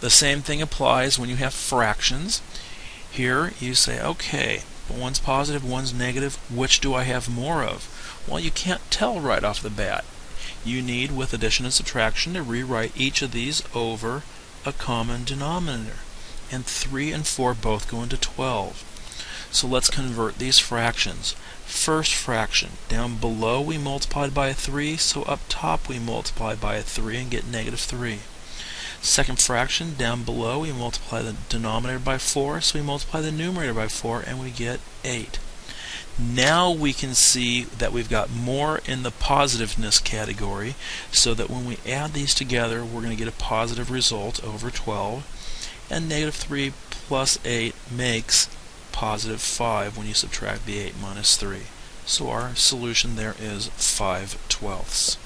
The same thing applies when you have fractions. Here you say, okay, one's positive, one's negative, which do I have more of? Well, you can't tell right off the bat. You need, with addition and subtraction, to rewrite each of these over a common denominator. And 3 and 4 both go into 12. So let's convert these fractions. First fraction, down below we multiplied by a 3, so up top we multiply by a 3 and get negative 3. Second fraction, down below we multiply the denominator by 4, so we multiply the numerator by 4 and we get 8. Now we can see that we've got more in the positiveness category, so that when we add these together we're going to get a positive result over 12, and negative 3 plus 8 makes positive 5 when you subtract the 8 minus 3. So our solution there is 5/12.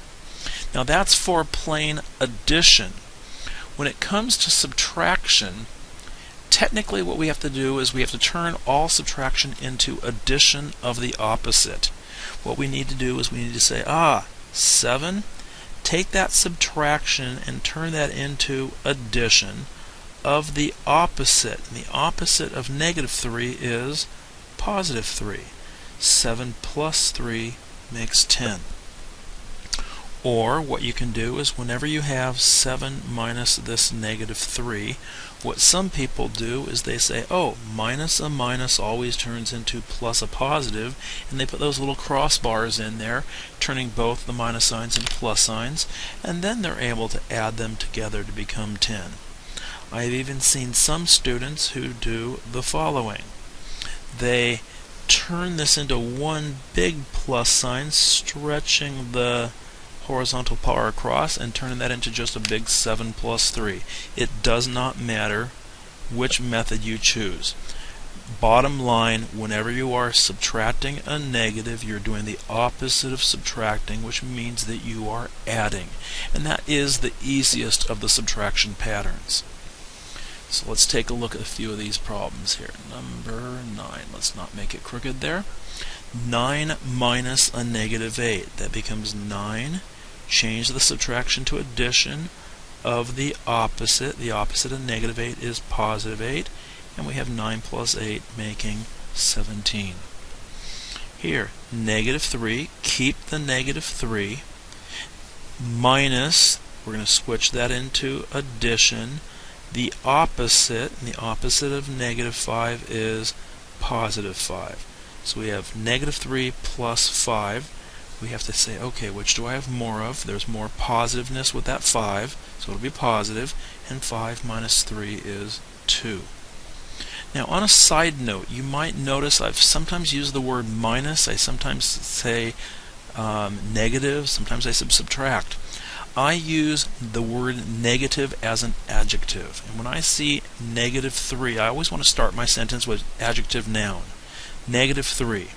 Now that's for plain addition. When it comes to subtraction, technically what we have to do is we have to turn all subtraction into addition of the opposite. What we need to do is we need to say, 7, take that subtraction and turn that into addition of the opposite. And the opposite of negative 3 is positive 3. 7 plus 3 makes 10. Or what you can do is whenever you have 7 minus this negative 3, what some people do is they say, minus a minus always turns into plus a positive, and they put those little crossbars in there, turning both the minus signs into plus signs, and then they're able to add them together to become 10. I've even seen some students who do the following. They turn this into one big plus sign, stretching the horizontal power across and turning that into just a big 7 plus 3. It does not matter which method you choose. Bottom line, whenever you are subtracting a negative, you're doing the opposite of subtracting, which means that you are adding. And that is the easiest of the subtraction patterns. So let's take a look at a few of these problems here. Number 9. Let's not make it crooked there. 9 minus a negative 8. That becomes 9. Change the subtraction to addition of the opposite. The opposite of negative 8 is positive 8. And we have 9 plus 8 making 17. Here, negative 3. Keep the negative 3. Minus, we're going to switch that into addition. The opposite, and the opposite of negative 5 is positive 5. So we have negative 3 plus 5. We have to say, okay, which do I have more of? There's more positiveness with that 5, so it'll be positive, and 5 minus 3 is 2. Now on a side note, you might notice I've sometimes used the word minus, I sometimes say negative, sometimes I subtract. I use the word negative as an adjective, and when I see negative 3, I always want to start my sentence with adjective noun. Negative 3.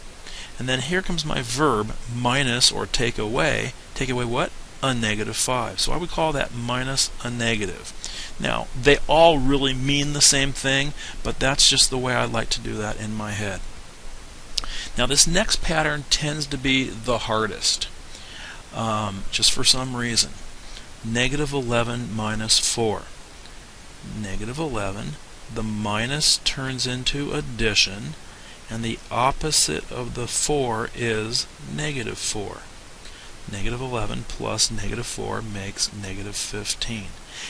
And then here comes my verb, minus or take away. Take away what? A negative 5. So I would call that minus a negative. Now, they all really mean the same thing, but that's just the way I like to do that in my head. Now this next pattern tends to be the hardest, just for some reason. Negative 11 minus 4. Negative 11, the minus turns into addition, and the opposite of the 4 is negative 4. Negative 11 plus negative 4 makes negative 15.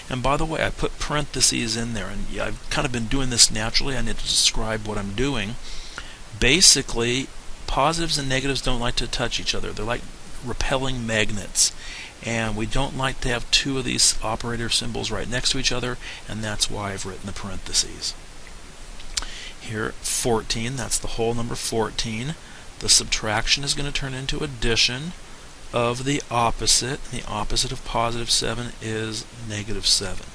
And by the way, I put parentheses in there, and I've kind of been doing this naturally. I need to describe what I'm doing. Basically, positives and negatives don't like to touch each other. They're like repelling magnets. And we don't like to have two of these operator symbols right next to each other, and that's why I've written the parentheses. Here, 14, that's the whole number 14. The subtraction is going to turn into addition of the opposite. The opposite of positive 7 is negative 7.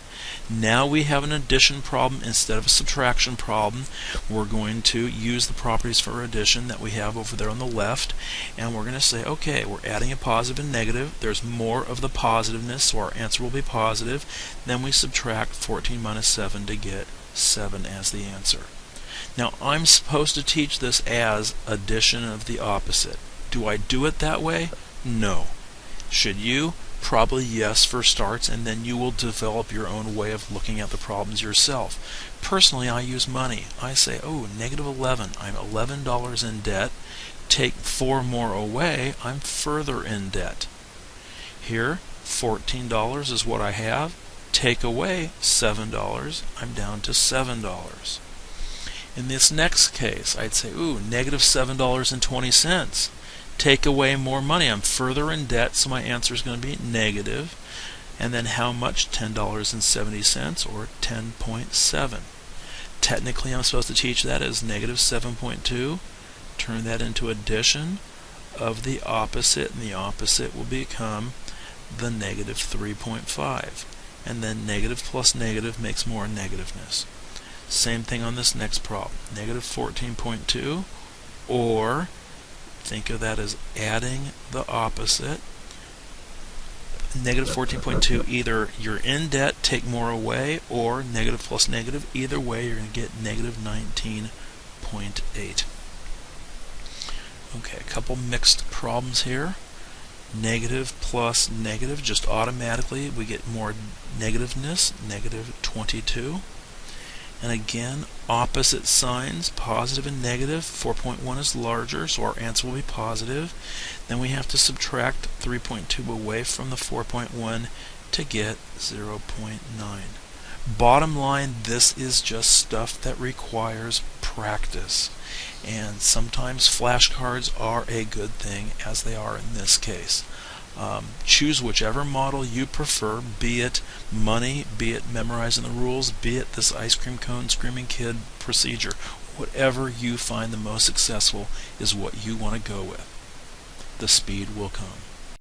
Now we have an addition problem instead of a subtraction problem. We're going to use the properties for addition that we have over there on the left, and we're going to say, okay, we're adding a positive and negative. There's more of the positiveness, so our answer will be positive. Then we subtract 14 minus 7 to get 7 as the answer. Now I'm supposed to teach this as addition of the opposite. Do I do it that way? No. Should you? Probably yes for starts, and then you will develop your own way of looking at the problems yourself. Personally, I use money. I say, oh, negative 11, I'm $11 in debt. Take 4 more away, I'm further in debt. Here, $14 is what I have. Take away $7, I'm down to $7. In this next case, I'd say, ooh, negative $7.20. Take away more money. I'm further in debt, so my answer is going to be negative. And then how much? $10.70, or 10.7. Technically, I'm supposed to teach that as negative 7.2. Turn that into addition of the opposite, and the opposite will become the negative 3.5. And then negative plus negative makes more negativeness. Same thing on this next problem. Negative 14.2, or think of that as adding the opposite. Negative 14.2, either you're in debt, take more away, or negative plus negative. Either way, you're going to get negative 19.8. Okay, a couple mixed problems here. Negative plus negative, just automatically we get more negativeness, negative 22. And again, opposite signs, positive and negative. 4.1 is larger, so our answer will be positive. Then we have to subtract 3.2 away from the 4.1 to get 0.9. Bottom line, this is just stuff that requires practice. And sometimes flashcards are a good thing, as they are in this case. Choose whichever model you prefer, be it money, be it memorizing the rules, be it this ice cream cone screaming kid procedure. Whatever you find the most successful is what you want to go with. The speed will come.